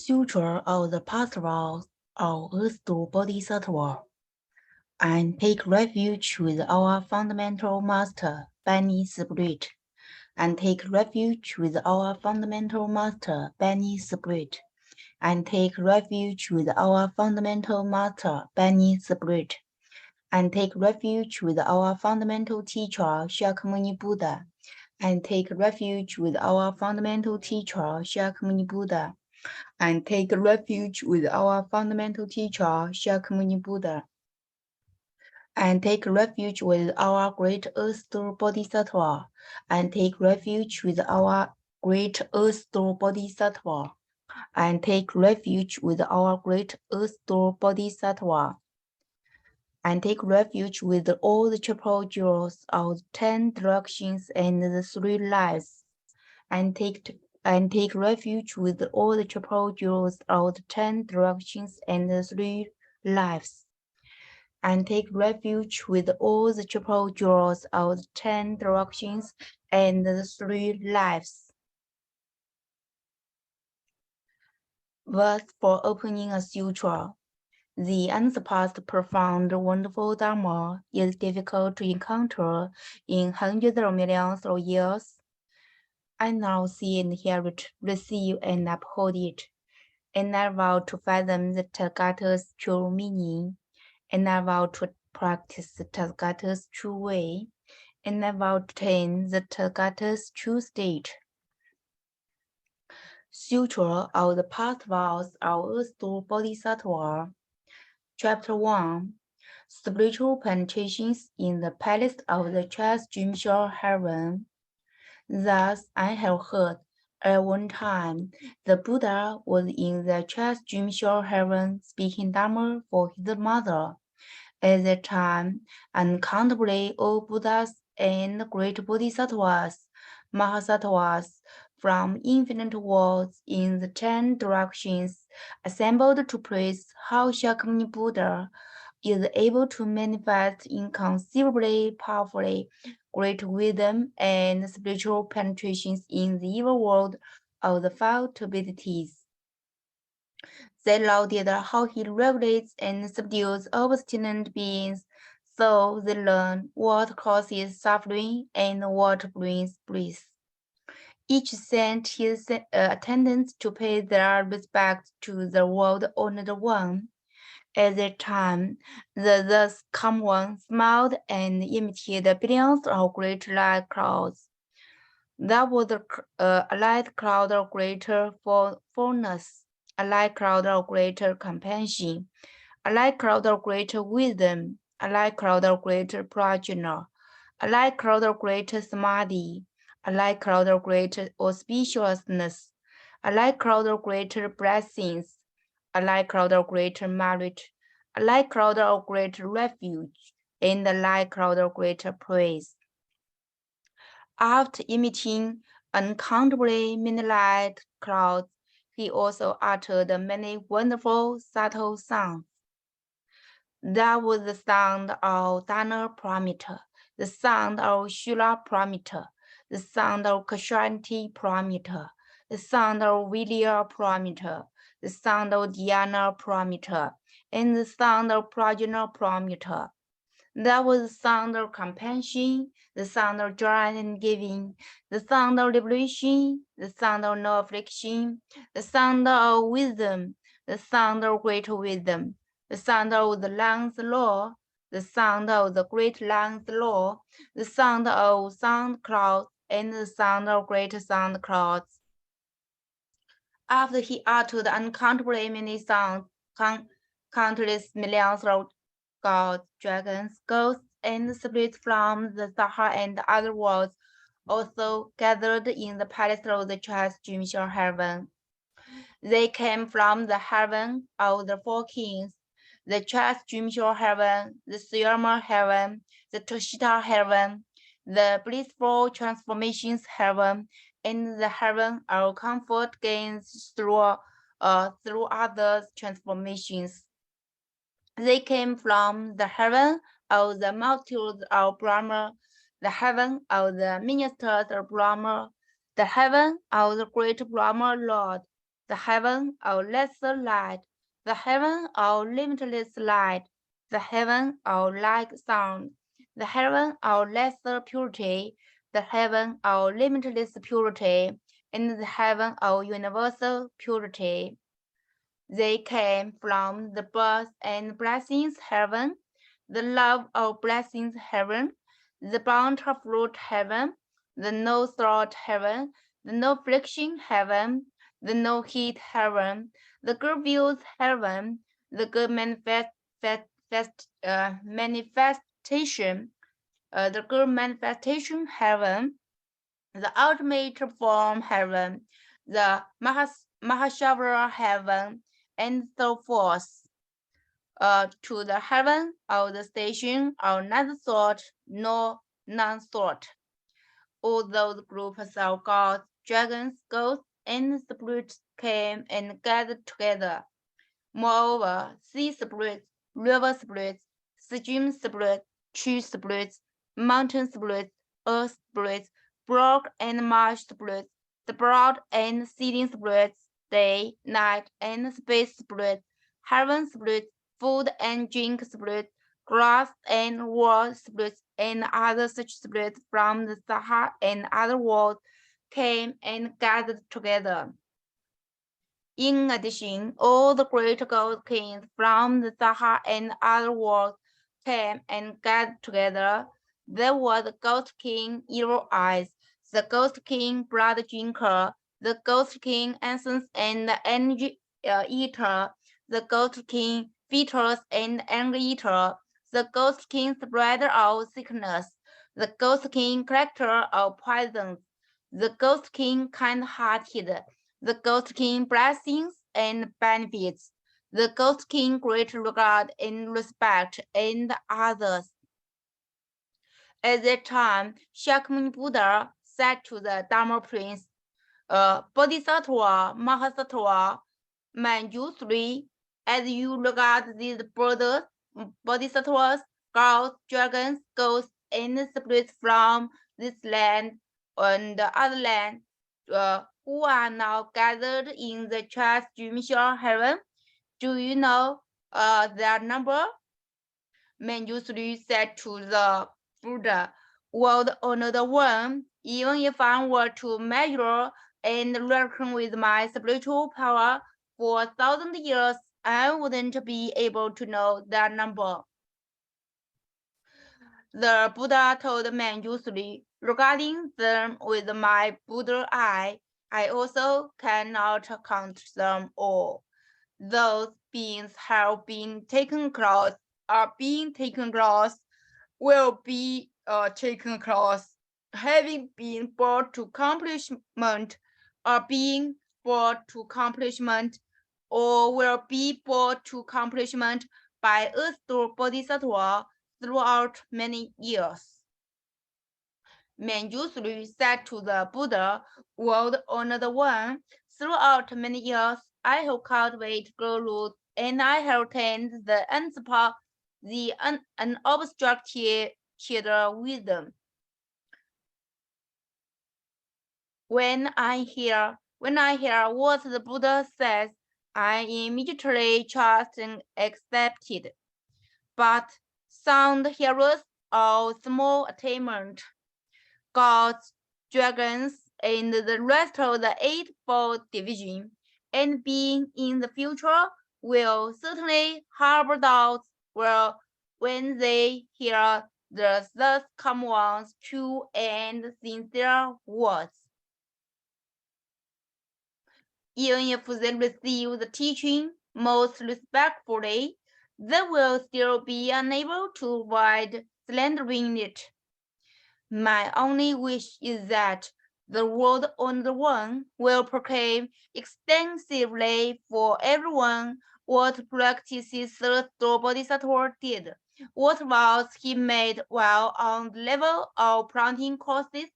Suture of the pastoral of Earth's Bodhisattva, and take refuge with our fundamental master, Benny Spirit, and take refuge with our fundamental master, Benny Spirit, and take refuge with our fundamental master, Benny Spirit, and take refuge with our fundamental teacher, Shakyamuni Buddha, and take refuge with our fundamental teacher, Shakyamuni Buddha, and take refuge with our fundamental teacher, Shakyamuni Buddha, and take refuge with our great Earth Bodhisattva, and take refuge with our great Earth Bodhisattva, and take refuge with our great Earth Bodhisattva, and take refuge with all the triple jewels of 10 directions and the 3 lives, and take refuge with all the triple jewels of the 10 directions and the 3 lives, and take refuge with all the triple jewels of the 10 directions and the 3 lives. Verse for opening a sutra. The unsurpassed, profound, wonderful Dharma is difficult to encounter in hundreds of millions of years. I now see and hear it, receive and uphold it, and I vow to fathom the Tathagata's true meaning, and I vow to practice the Tathagata's true way, and I vow to attain the Tathagata's true state. Sutra of the Past Vows of Earth's Bodhisattva. Chapter 1. Spiritual penetrations in the palace of the transdimensional heaven. Thus, I have heard, at one time, the Buddha was in the transdimensional heaven speaking Dharma for his mother. At that time, uncountably all Buddhas and great Bodhisattvas, Mahasattvas, from infinite worlds in the 10 directions, assembled to praise how Shakyamuni Buddha is able to manifest inconceivably powerfully great wisdom and spiritual penetrations in the evil world of the five abilities. They lauded how he regulates and subdues obstinate beings, so they learn what causes suffering and what brings bliss. Each sent his attendants to pay their respects to the world-honored one. At that time, the thus come one smiled and imitated billions of great light clouds. That was a light cloud of greater fullness, a light cloud of greater compassion, a light cloud of greater wisdom, a light cloud of greater prajna, a light cloud of greater samadhi, a light cloud of greater auspiciousness, a light cloud of greater blessings, a light cloud of greater merit, a light cloud of greater refuge, and a light cloud of greater praise. After emitting uncountably many light clouds, he also uttered many wonderful subtle sounds. That was the sound of Dana Pramita, the sound of Shula Pramita, the sound of Kashanti Pramita, the sound of Vidya Pramita, the sound of Dhyana Pramita, and the sound of Prajna Pramita. That was the sound of compassion, the sound of joy and giving, the sound of liberation, the sound of no affliction, the sound of wisdom, the sound of great wisdom, the sound of the Lion's law, the sound of the great Lion's law, the sound of sound clouds, and the sound of great sound clouds. After he uttered uncountably many sounds, countless millions of gods, dragons, ghosts, and spirits from the Sahara and other worlds also gathered in the palace of the transdimensional heaven. They came from the heaven of the four kings, the transdimensional heaven, the Suyama heaven, the Toshita heaven, the blissful transformations heaven, and the heaven of comfort gains through other transformations. They came from the heaven of the multitudes of Brahma, the heaven of the ministers of Brahma, the heaven of the great Brahma Lord, the heaven of lesser light, the heaven of limitless light, the heaven of like sound, the heaven of lesser purity, the heaven of limitless purity, and the heaven of universal purity. They came from the birth and blessings heaven, the love of blessings heaven, the bountiful fruit heaven, the no thought heaven, the no friction heaven, the no heat heaven, the good views heaven, the good manifestation, the good manifestation heaven, the ultimate form heaven, the Mahashavara heaven, and so forth. To the heaven of the station of neither thought nor non-thought. All those groups of gods, dragons, ghosts, and spirits came and gathered together. Moreover, sea spirits, river spirits, stream spirits, tree spirits, mountain spirits, earth spirits, brook and marsh spirits, the broad and seeding spirits, day, night, and space spirits, heaven spirits, food and drink spirits, grass and world spirits, and other such spirits from the Sahara and other worlds came and gathered together. In addition, all the great god kings from the Sahara and other worlds came and gathered together. There was the Ghost King Evil Eyes, the Ghost King Blood Drinker, the Ghost King Essence and Energy Eater, the Ghost King Fetus and Anger Eater, the Ghost King Spreader of Sickness, the Ghost King Collector of Poisons, the Ghost King Kind-Hearted, the Ghost King blessings and benefits, the Ghost King great regard and respect, and others. At that time, Shakyamuni Buddha said to the Dharma Prince, Bodhisattva, Mahasattva, Manjusri, as you regard these brothers, bodhisattvas, gods, dragons, ghosts, and spirits from this land and the other land, who are now gathered in the transdimensional heaven, do you know their number? Manjusri said to the Buddha, world another one, even if I were to measure and reckon with my spiritual power for 1,000 years, I wouldn't be able to know their number. The Buddha told Manjusri, regarding them with my Buddha eye, I also cannot count them all. Those beings have been taken cross, are being taken cross, will be taken cross, having been brought to accomplishment, are being brought to accomplishment, or will be brought to accomplishment by a bodhisattva throughout many years. Manjusri said to the Buddha, world another one, throughout many years I have cultivated gurus and I have attained the unobstructed wisdom. When I hear what the Buddha says, I immediately trust and accept it. But sound hearers of small attainment, gods, dragons, and the rest of the Eightfold Division, and being in the future will certainly harbor doubts when they hear the thus come one's true and sincere words. Even if they receive the teaching most respectfully, they will still be unable to avoid slandering it. My only wish is that the world on the one will proclaim extensively for everyone what practices the Bodhisattva did, what vows he made while on the level of planting courses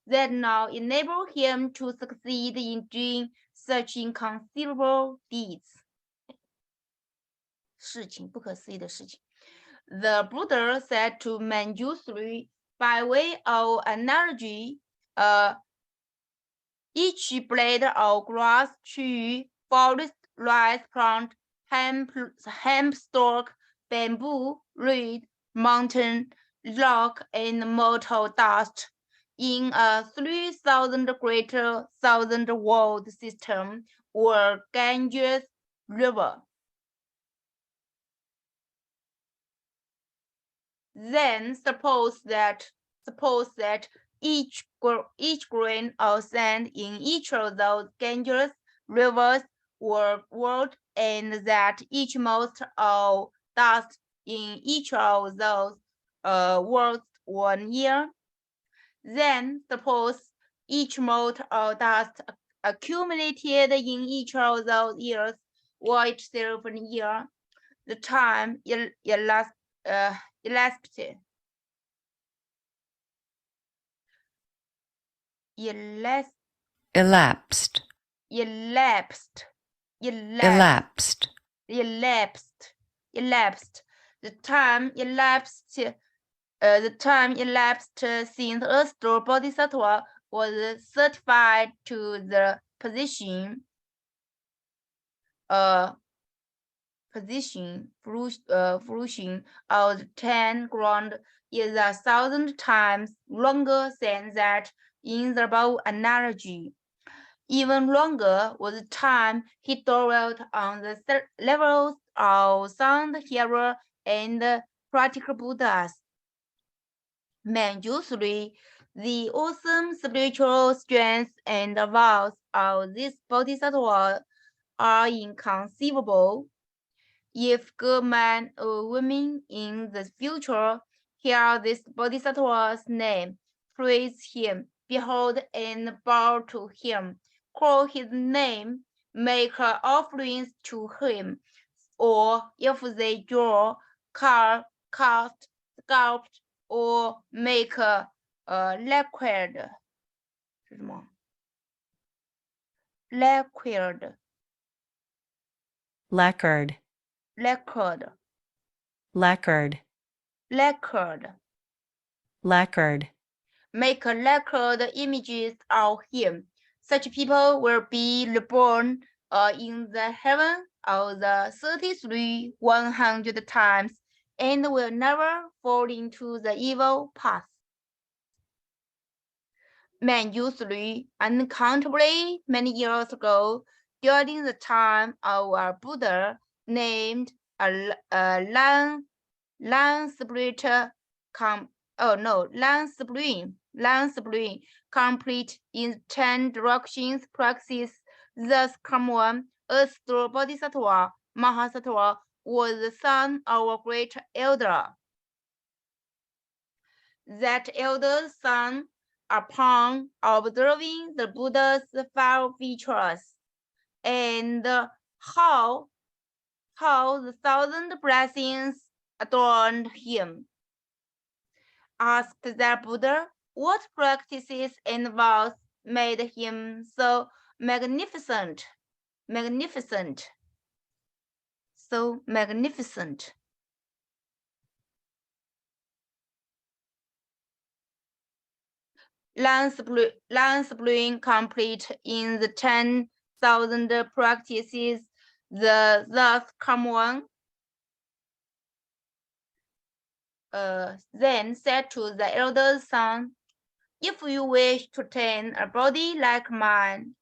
that now enable him to succeed in doing such inconceivable deeds. 事情不可思议的事情。The Buddha said to Manjusri by way of analogy, each blade of grass, tree, forest, rice plant, hemp stalk, bamboo, reed, mountain, rock, and metal dust. In a 3,000 greater thousand world system or Ganges River. Then suppose that each grain of sand in each of those Ganges rivers were world, and that each most of dust in each of those worlds 1 year. Then suppose each mote of dust accumulated in each of those years or itself a year. The time elapsed elapsed, elapsed, elapsed, elapsed, elapsed. The time elapsed. The time elapsed since Astro Bodhisattva was certified to the position fruition of the 10 ground is 1,000 times longer than that in the above analogy. Even longer was the time he dwelt on the levels of sound hearer and practical Buddhas. Usually, the awesome spiritual strength and vows of this bodhisattva are inconceivable. If good men or women in the future hear this bodhisattva's name, praise him, behold and bow to him, call his name, make offerings to him, or if they draw, carve, cast, sculpt, or make lacquered, 是什么 lacquered, lacquered, lacquered, lacquered, lacquered. lacquered, Make lacquered images of him. Such people will be reborn in the heaven of the 33 100 times and will never fall into the evil path. Men usually, uncountably many years ago, during the time of a Buddha named a land splitter, land spring, complete in 10 directions practice. Thus, common Astro Bodhisattva Mahasattva was the son of a great elder. That elder son, upon observing the Buddha's 5 features and how the 1,000 blessings adorned him, asked the Buddha what practices and vows made him so magnificent. Land spring complete in the 10,000 practices, the thus common then said to the elder son, if you wish to attain a body like mine,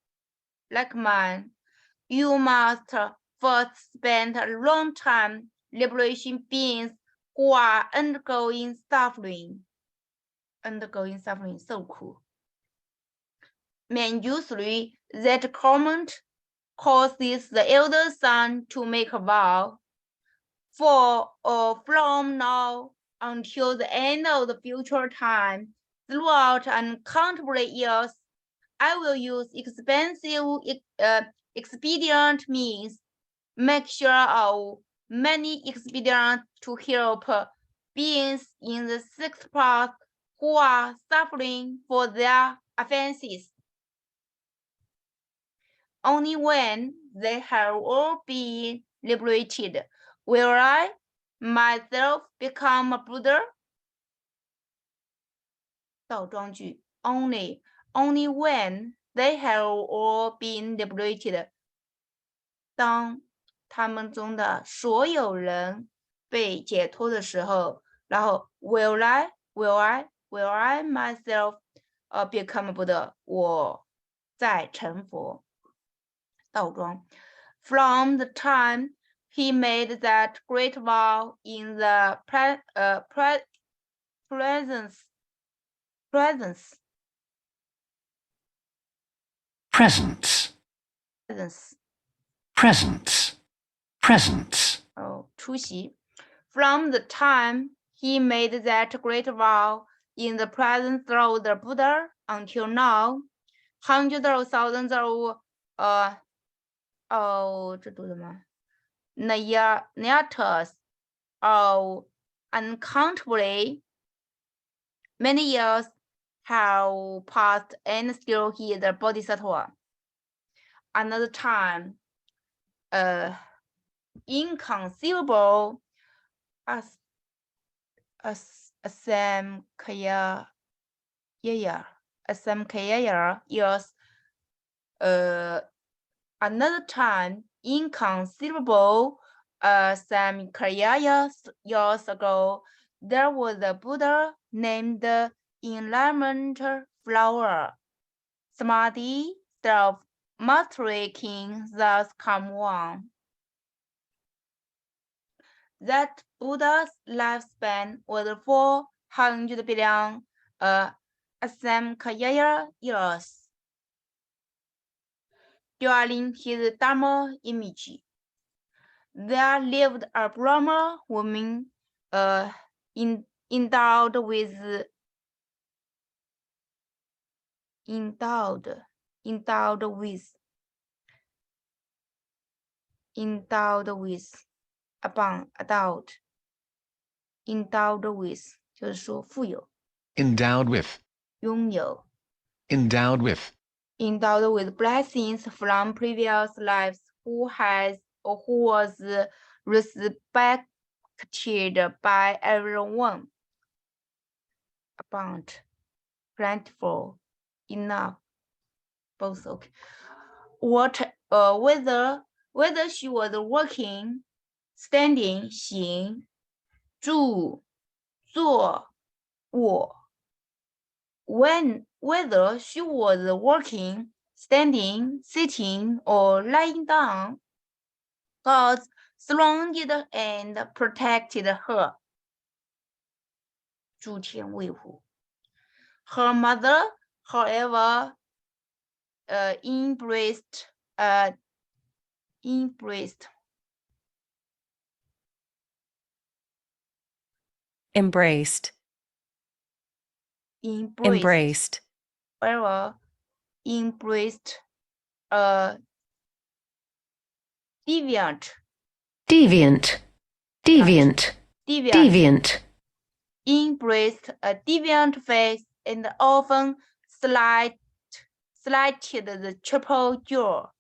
you must first spend a long time liberating beings who are undergoing suffering, so cool. Men usually that comment causes the elder son to make a vow. For from now until the end of the future time, throughout uncountable years, I will use expensive expedient means, make sure of many expedients to help beings in the sixth path who are suffering for their offenses. Only when they have all been liberated will I myself become a Buddha. 倒装句 only when they have all been liberated 当他们中的所有人被解脱的时候，然后 will I myself become Buddha， 我在成佛。倒装 From the time he made that great vow in the presence Presence. Presence. 出席 From the time he made that great vow in the presence of the Buddha until now, hundreds of thousands of 这读什么 Nayatas of uncountably many years have passed and still he is the Bodhisattva. Another time, inconceivable as Samkhya years, another time, inconceivable Samkhya years ago, there was a Buddha named Enlightenment Flower, Samadhi, self-mastery king, thus come one. That Buddha's lifespan was 400 billion Samkhya years. During his Dharma image, there lived a Brahma woman endowed with就是说富有 Endowed with. 拥有 Endowed with. endowed with blessings from previous lives, who was respected by everyone. Abundant, plentiful, enough, both okay. Whether she was working, standing, 行, 住, 坐, 卧. Whether she was working, standing, sitting, or lying down, God surrounded and protected her. 诸天卫护. Her mother, however, embraced however, embraced deviant, embraced a deviant faith and often slighted the triple jewel.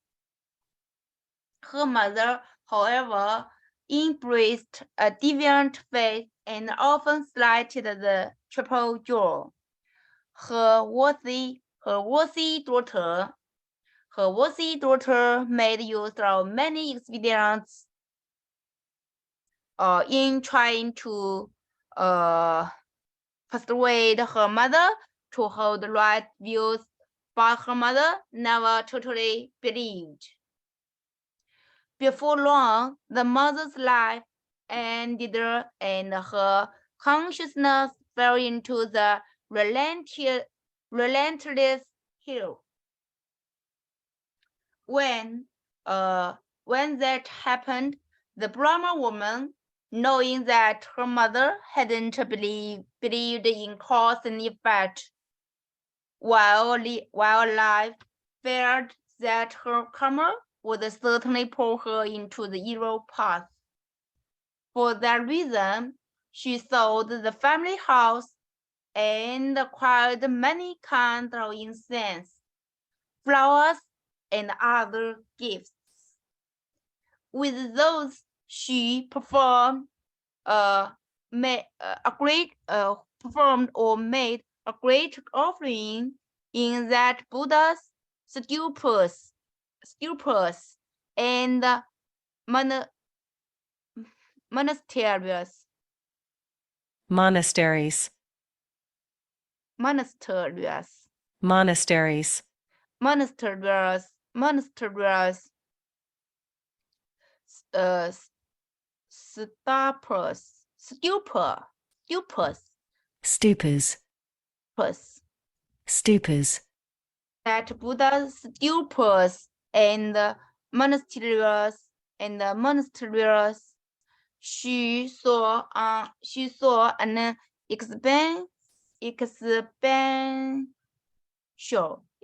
Her mother, however, embraced a deviant faith and often slighted the triple jewel. Her worthy daughter made use of many expedients in trying to persuade her mother to hold right views, but her mother never totally believed. Before long, the mother's life ended and her consciousness fell into the relentless hill. When that happened, the Brahma woman, knowing that her mother hadn't believed in cause and effect while alive, feared that her karma would certainly pull her into the evil path. For that reason, she sold the family house and acquired many kinds of incense, flowers, and other gifts. With those, she performed made a great offering in that Buddha's sculptures and monasteries, monasteries, monasteries, monasteries, monasteries, monasteries, stupors, stupas, stupors, stupas, that Buddha's stupors and monasteries she saw an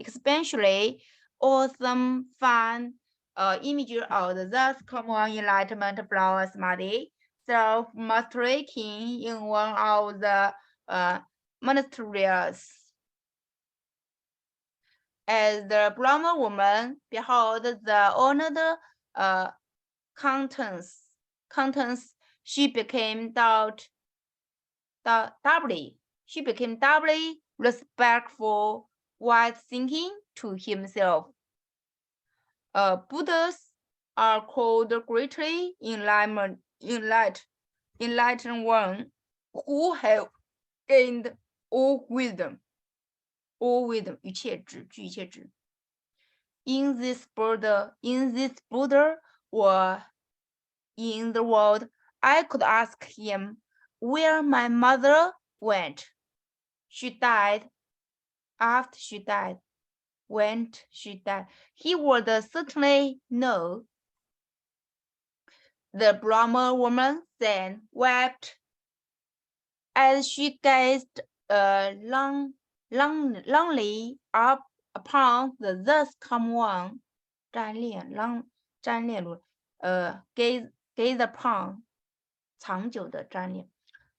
expansionally awesome fun image of the common enlightenment flowers body self-mastraking in one of the monasteries. As the Brahma woman beheld the honored contents, she became doubly respectful while thinking to himself. Buddhas are called greatly enlightened one who have gained all wisdom. 一切智，具一切智。In this Buddha, or in the world, I could ask him where my mother went. She died. After she died, when she died, he would certainly know. The Brahma woman then wept as she gazed longingly up upon the thus come one. gaze upon 长久的沾恋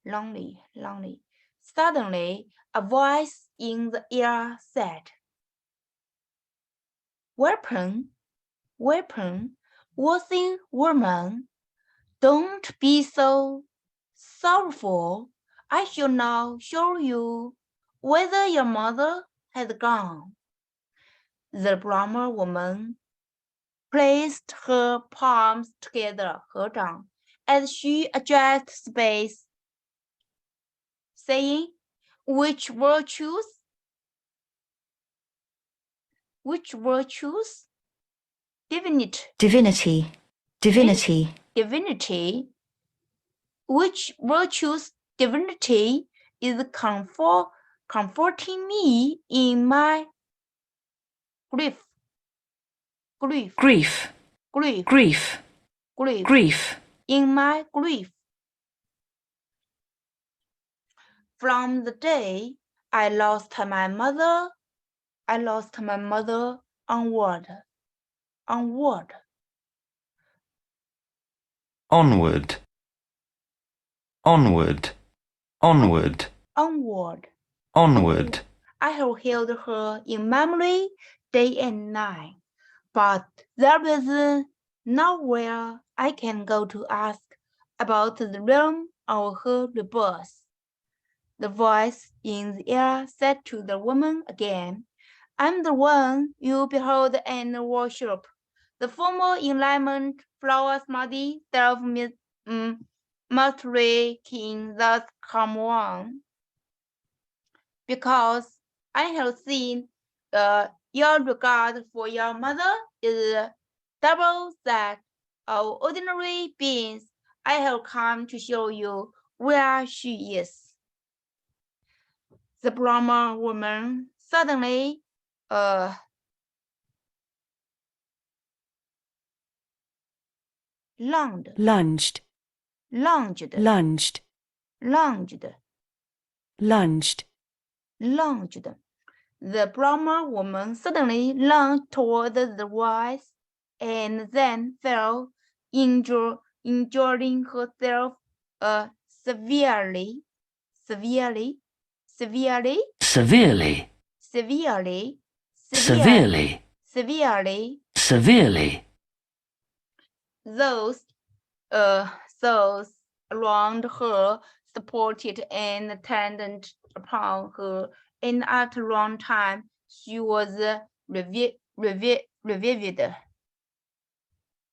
longingly. Suddenly, a voice in the ear said, Weapon, worthy woman, don't be so sorrowful. I shall now show you whether your mother has gone. The Brahma woman placed her palms together, 合掌, as she addressed space, saying, Which virtues? Divinity. Which virtues divinity is comforting me in my grief. In my grief. From the day I lost my mother onward. I have held her in memory day and night, but there is nowhere I can go to ask about the realm of her rebirth. The voice in the air said to the woman again, I'm the one you behold and worship. The former enlightenment flower smuddy self-mastery-king thus come on. Because I have seen your regard for your mother is double that of ordinary beings. I have come to show you where she is. The Brahma woman suddenly lunged. The Brahma woman suddenly lunged toward the voice and then fell, injuring herself severely. Those around her supported and attended upon her, and after a long time she was revived.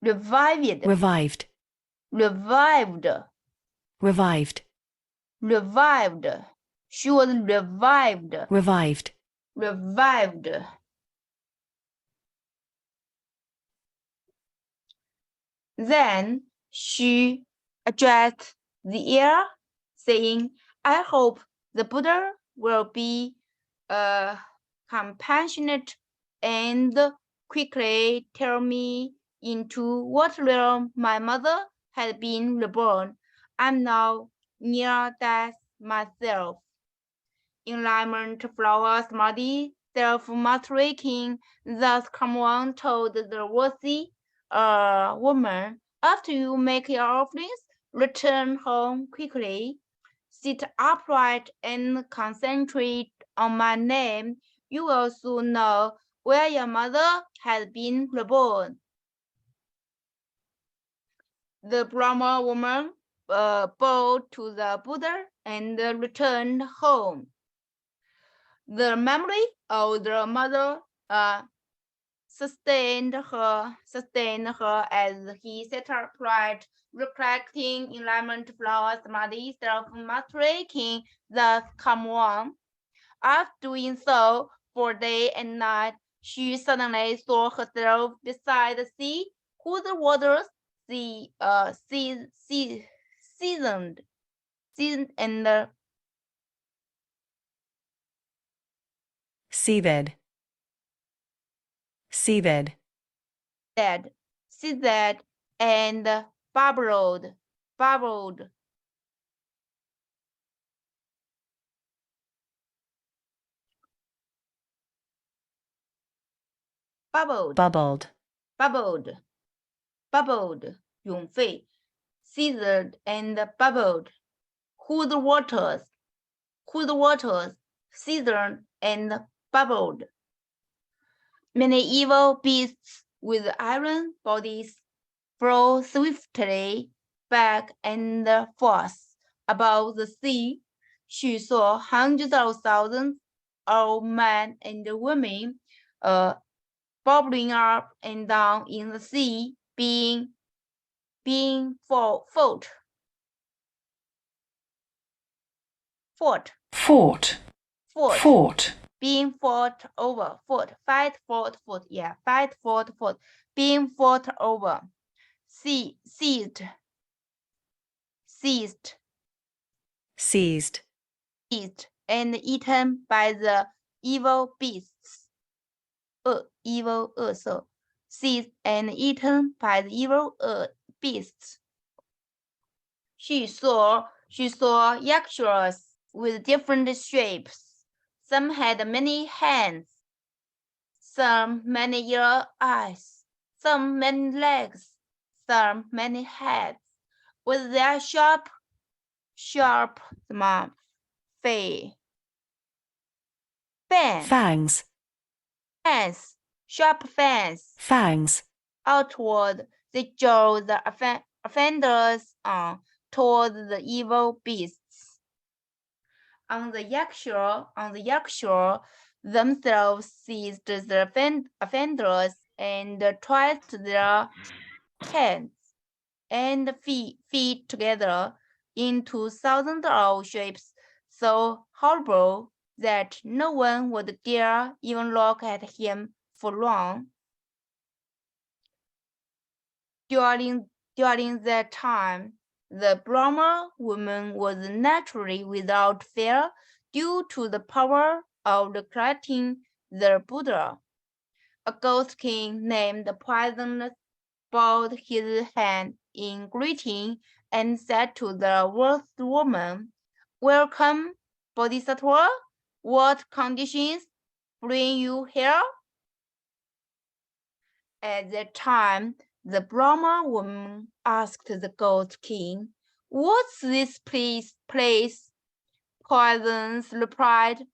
revived, revived, revived, revived, revived. She was revived, revived, revived. Then she addressed the air, saying, I hope the Buddha will be compassionate and quickly tell me into what realm my mother had been reborn. I'm now near death myself. Enlightenment flower samadhi, self-mastery king. Thus Kamwan told the worthy woman, after you make your offerings, return home quickly, sit upright and concentrate on my name. You will soon know where your mother has been reborn. The Brahma woman bowed to the Buddha and returned home. The memory of the mother sustained her as he sat upright, reflecting enlightenment flower samadhi, self-mastery king, thus come on. After doing so for day and night, she suddenly saw herself beside the sea, whose waters seasoned and seabed, seabed, seasoned and bubbled, bubbled. Bubbled, bubbled, bubbled, bubbled, 涌沸, seasoned and bubbled, whose waters seasoned and bubbled. Many evil beasts with iron bodies flow swiftly back and forth above the sea. She saw hundreds of thousands of men and women bobbling up and down in the sea, being fought, being fought over, being fought over, seized, and eaten by the evil beasts. Evil 恶兽, seized and eaten by the evil beasts. She saw yakshas with different shapes. Some had many hands, some many eyes, some many legs, some many heads. With their sharp fangs, sharp fangs, outward, they drove the offenders on toward the evil beasts. On the yaksha themselves seized the offenders and twisted their hands and feet together into thousands of shapes so horrible that no one would dare even look at him for long. During that time, the Brahma woman was naturally without fear due to the power of creating the Buddha. A ghost king named Poisonous bowed his hand in greeting and said to the worthy woman, Welcome, Bodhisattva. What conditions bring you here? At that time, the Brahma woman asked the ghost king, What's this place? Poisonous replied,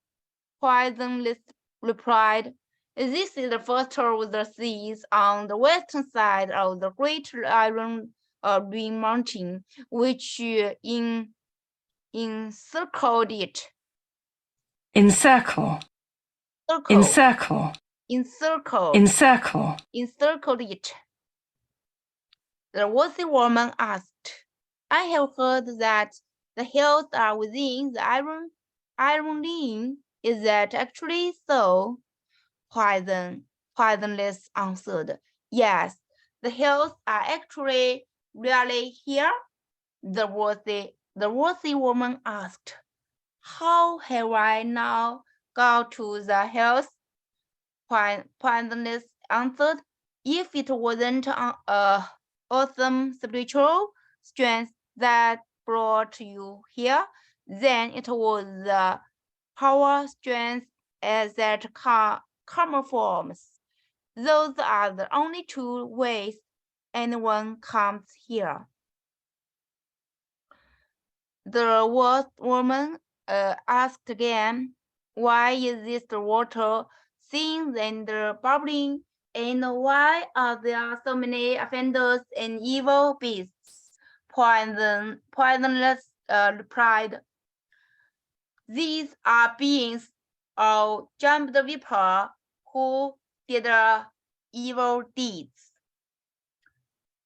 This is the first of the seas on the western side of the great iron ring mountain, which encircled it. encircle, Encircled it. The worthy woman asked, I have heard that the hills are within the iron ring. Is that actually so? Poisonless answered, Yes, the hills are actually really here. The worthy woman asked, How have I now got to the hills? Poisonless answered, If it wasn't awesome spiritual strength that brought you here, then it was the power strength as that karma forms. Those are the only two ways anyone comes here. The woman asked again, Why is this the water thin and bubbling, and why are there so many offenders and evil beasts? Poisonless replied, These are beings of jumped viper who did evil deeds.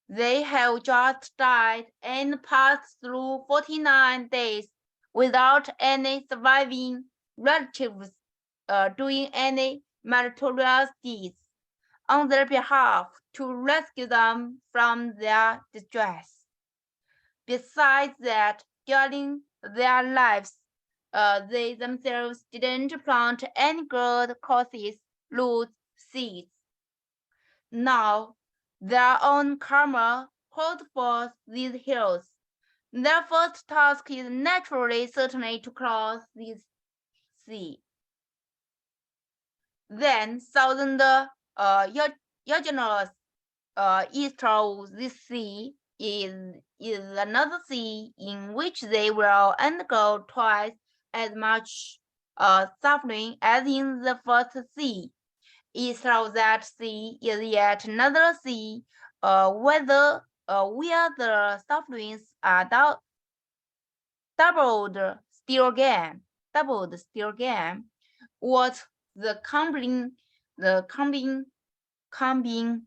They have just died and passed through 49 days without any surviving relatives doing any meritorious deeds on their behalf to rescue them from their distress. Besides that, during their lives, they themselves didn't plant any good causes, roots, seeds. Now, their own karma called forth these hills. Their first task is naturally certainly to cross this sea. Then thousand yajnas east of this sea is another sea in which they will undergo twice as much suffering as in the first sea. East of that sea is yet another sea, where the sufferings are doubled still again. What the combing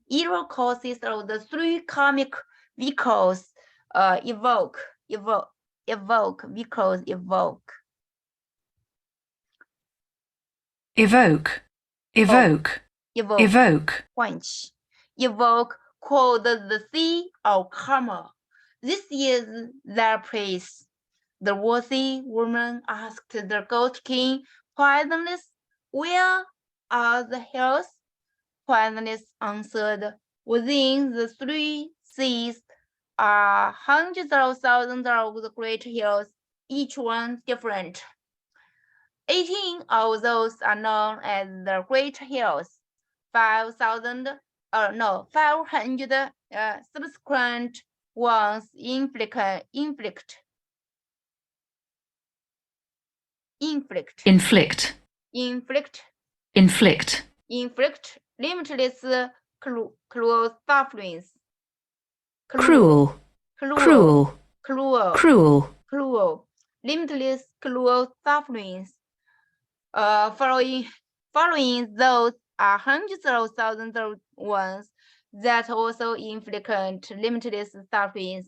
evil causes of the three karmic vehicles evoke. Quench. Evoke called the sea of karma. This is their place. The worthy woman asked the ghost king, Poisonless, where are the hills? Poisonless answered, Within the three seas are hundreds of thousands of the great hills, each one different. 18 of those are known as the Great Hills. 500 subsequent ones inflict limitless cruel sufferings. Limitless cruel sufferings. Following those are hundreds of thousands of ones that also inflict limitless sufferings.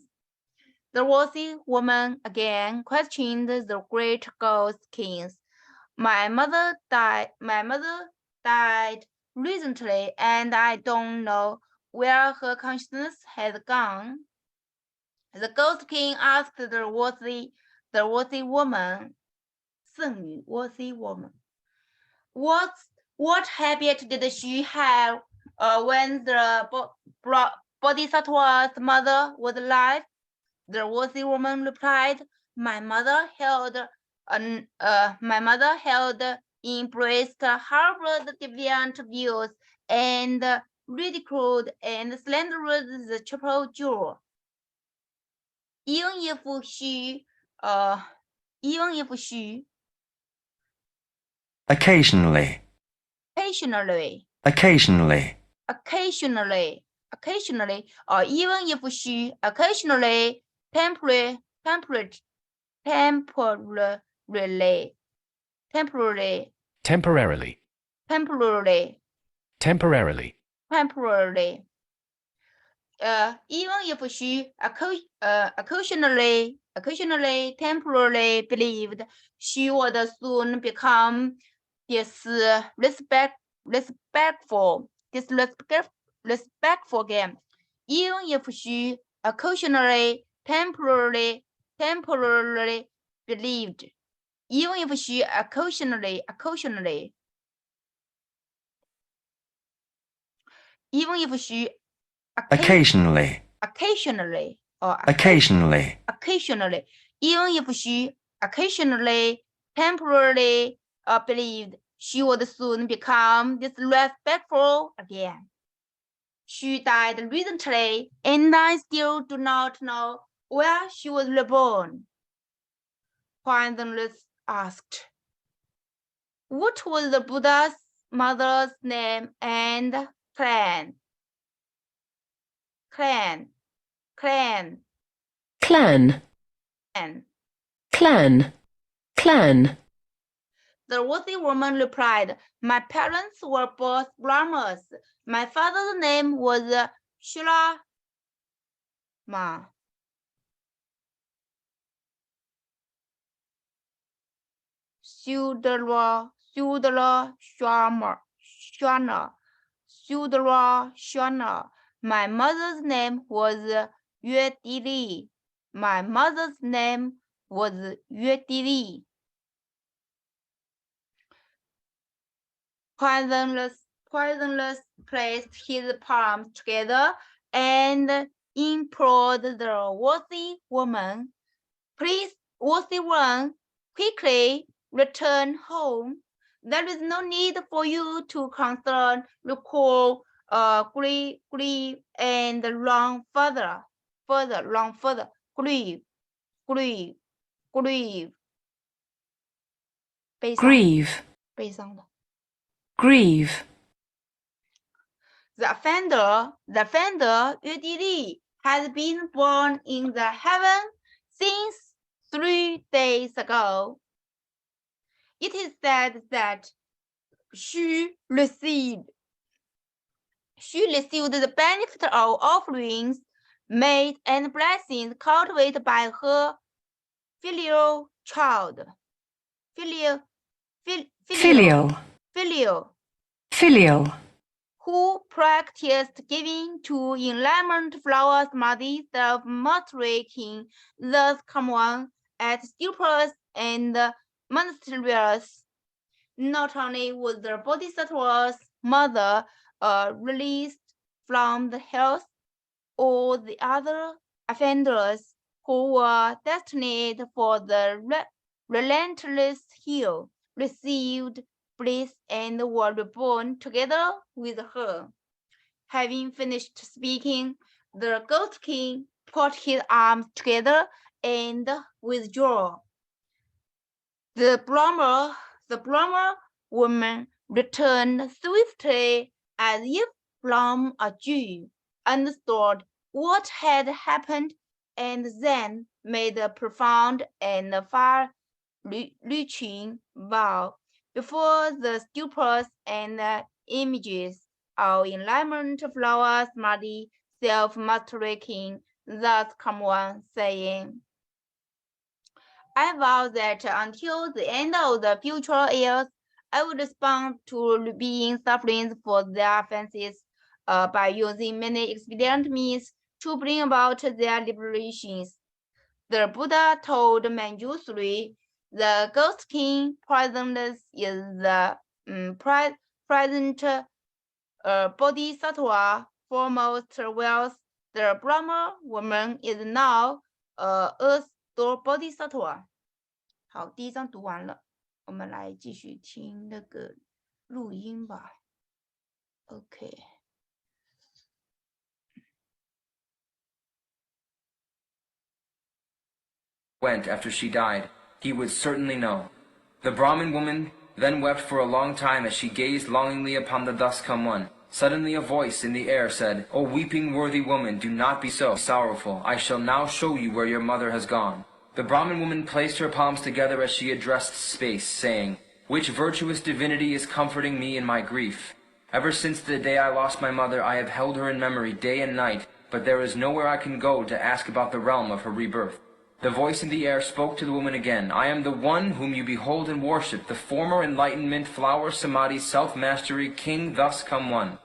The worthy woman again questioned the great ghost kings. My mother died recently, and I don't know where her consciousness has gone. The ghost king asked the worthy woman, what habit did she have when the Bodhisattva's mother was alive? The worthy woman replied, My mother held embraced, harbored deviant views, and ridiculed and slandered the triple jewel. Even if she Occasionally. Or even if she occasionally temporarily if she occasionally, temporarily believed she would soon become disrespectful again. Even if she occasionally, temporarily believed. Even if she occasionally, even if she Occasionally. or Occasionally. even if she occasionally, temporarily believed she would soon become disrespectful again. She died recently, and I still do not know where she was reborn. Huan asked, what was the Buddha's mother's name and clan? Clan. The worthy woman replied, my parents were both Brahmas. My father's name was Shulama. Shwana. My mother's name was Yue Dili. Poisonless placed his palms together and implored the worthy woman, please, worthy one, quickly return home. There is no need for you to concern, recall, grieve, and long further, grieve. Grieve. The offender, Yu Dili, has been born in the heaven since 3 days ago. It is said that she received the benefit of offerings made and blessings cultivated by her filial child. Filial. Who practiced giving to enlightenment flowers muddy self-maturing, thus common at stupas and monasteries. Not only was the Bodhisattva's mother released from the hells, all the other offenders who were destined for the relentless hell received bliss and were reborn together with her. Having finished speaking, the Ghost King put his arms together and withdrew. The Brahma woman returned swiftly as if from a dream, understood what had happened, and then made a profound and far-reaching vow before the stupas and images of enlightenment flowers, muddy, self-maturing, thus come on, saying, I vow that until the end of the future years, I will respond to beings suffering for their offenses by using many expedient means to bring about their liberations. The Buddha told Manjusri, the Ghost King present is the present Bodhisattva foremost wealth. The Brahma woman is now Earth Bodhisattva。好，第一章读完了，我们来继续听那个录音吧。OK。Went after she died, he would certainly know. The Brahmin woman then wept for a long time as she gazed longingly upon the thus come one. Suddenly a voice in the air said, O weeping worthy woman, do not be so sorrowful. I shall now show you where your mother has gone. The Brahmin woman placed her palms together as she addressed space, saying, Which virtuous divinity is comforting me in my grief? Ever since the day I lost my mother, I have held her in memory day and night, but there is nowhere I can go to ask about the realm of her rebirth. The voice in the air spoke to the woman again. I am the one whom you behold and worship, the former enlightenment, flower, samadhi, self-mastery, king, thus come one.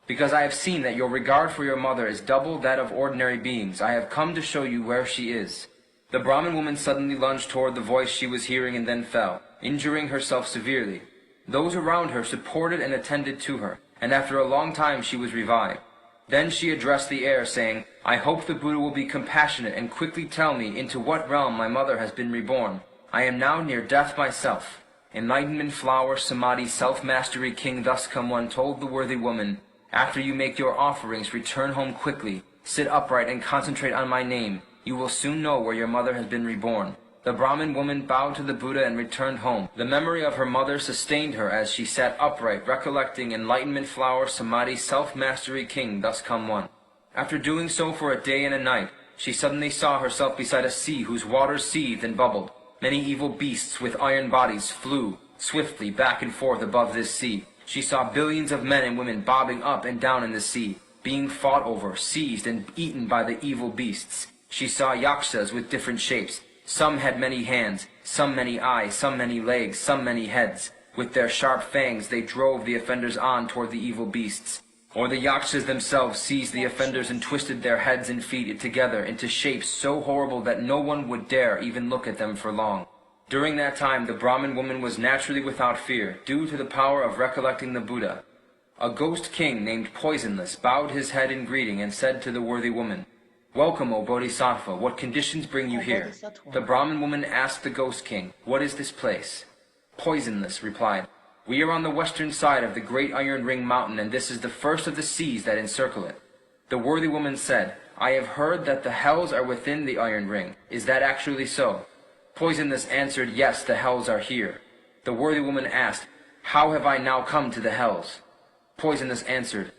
Because I have seen that your regard for your mother is double that of ordinary beings, I have come to show you where she is. The Brahmin woman suddenly lunged toward the voice she was hearing and then fell, injuring herself severely. Those around her supported and attended to her, and after a long time she was revived. Then she addressed the air, saying, I hope the Buddha will be compassionate and quickly tell me into what realm my mother has been reborn. I am now near death myself. Enlightenment, flower, samadhi, self-mastery, king, thus come one, told the worthy woman, after you make your offerings, return home quickly, sit upright and concentrate on my name. You will soon know where your mother has been reborn. The Brahmin woman bowed to the Buddha and returned home. The memory of her mother sustained her as she sat upright, recollecting enlightenment, flower, samadhi, self-mastery, king, thus come one. After doing so for a day and a night, she suddenly saw herself beside a sea whose waters seethed and bubbled. Many evil beasts with iron bodies flew swiftly back and forth above this sea. She saw billions of men and women bobbing up and down in the sea, being fought over, seized, and eaten by the evil beasts. She saw yakshas with different shapes. Some had many hands, some many eyes, some many legs, some many heads. With their sharp fangs they drove the offenders on toward the evil beasts. Or the yakshas themselves seized the offenders and twisted their heads and feet together into shapes so horrible that no one would dare even look at them for long. During that time the Brahmin woman was naturally without fear, due to the power of recollecting the Buddha. A ghost king named Poisonless bowed his head in greeting and said to the worthy woman, Welcome, O Bodhisattva, what conditions bring you here? The Brahmin woman asked the ghost king, What is this place? Poisonless replied, We are on the western side of the great Iron Ring mountain, and this is the first of the seas that encircle it. The worthy woman said, I have heard that the hells are within the Iron Ring. Is that actually so? Poisonless answered, Yes, the hells are here. The worthy woman asked, How have I now come to the hells? Poisonless answered,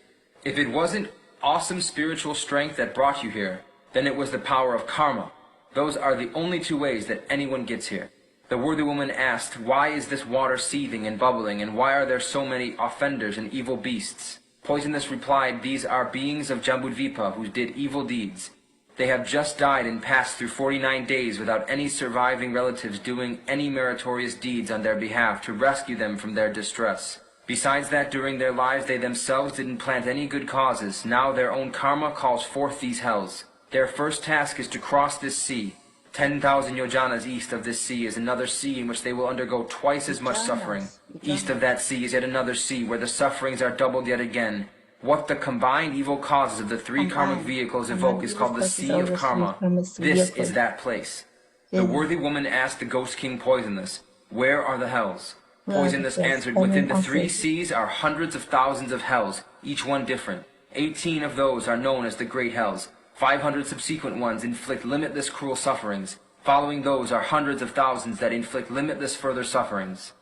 If it wasn't awesome spiritual strength that brought you here, then it was the power of karma. Those are the only two ways that anyone gets here. The worthy woman asked, Why is this water seething and bubbling, and why are there so many offenders and evil beasts? Poisonous replied, These are beings of Jambudvipa who did evil deeds. They have just died and passed through 49 days without any surviving relatives doing any meritorious deeds on their behalf to rescue them from their distress. Besides that, during their lives they themselves didn't plant any good causes. Now their own karma calls forth these hells. Their first task is to cross this sea. 10,000 yojanas east of this sea is another sea in which they will undergo twice as much suffering. East of that sea is yet another sea where the sufferings are doubled yet again. What the combined evil causes of the three karmic vehicles evoke is called the Sea of Karma. This is that place. The worthy woman asked the ghost king Poisonous, Where are the hells? Poisonous answered, Within the three seas are hundreds of thousands of hells, each one different. 18 of those are known as the great hells. 500 subsequent ones inflict limitless cruel sufferings. Following those are hundreds of thousands that inflict limitless further sufferings.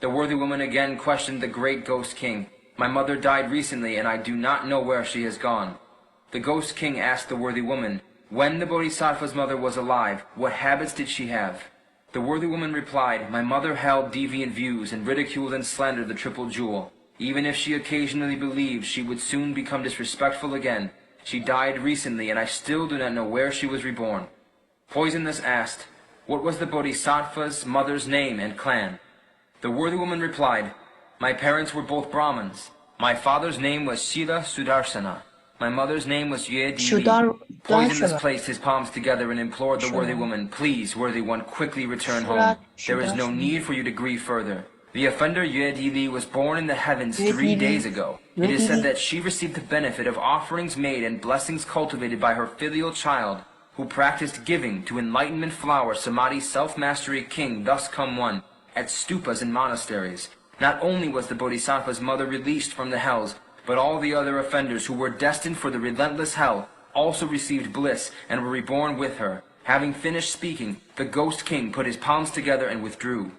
The worthy woman again questioned the great ghost king. My mother died recently, and I do not know where she has gone. The ghost king asked the worthy woman, When the Bodhisattva's mother was alive, what habits did she have? The worthy woman replied, My mother held deviant views and ridiculed and slandered the triple jewel. Even if she occasionally believed she would soon become disrespectful again, she died recently, and I still do not know where she was reborn. Poisonous asked, What was the Bodhisattva's mother's name and clan? The worthy woman replied, My parents were both Brahmins. My father's name was Shila Sudarsana. My mother's name was Yue Di Li. Poisonous placed his palms together and implored the worthy woman, Please, worthy one, quickly return home. There is no need for you to grieve further. The offender Yue Di Li was born in the heavens 3 days ago. It is said that she received the benefit of offerings made and blessings cultivated by her filial child, who practiced giving to enlightenment flower, samadhi, self-mastery, king, thus come one, at stupas and monasteries. Not only was the Bodhisattva's mother released from the hells, but all the other offenders who were destined for the relentless hell also received bliss and were reborn with her. Having finished speaking, the ghost king put his palms together and withdrew.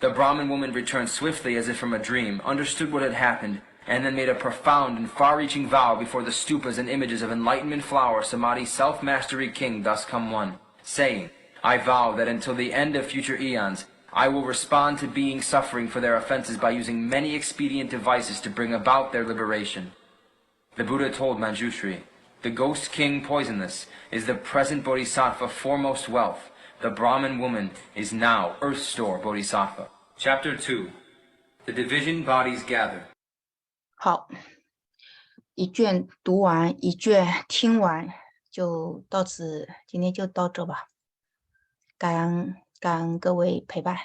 The Brahmin woman returned swiftly as if from a dream, understood what had happened, and then made a profound and far-reaching vow before the stupas and images of enlightenment flower, samadhi, self-mastery, king, thus come one, saying, I vow that until the end of future eons, I will respond to beings suffering for their offenses by using many expedient devices to bring about their liberation. The Buddha told Manjushri, The ghost king poisonless is the present bodhisattva foremost wealth. The Brahmin woman is now earth store bodhisattva. Chapter 2. The division bodies gather. 好，一卷读完，一卷听完，就到此，今天就到这吧。感恩各位陪伴。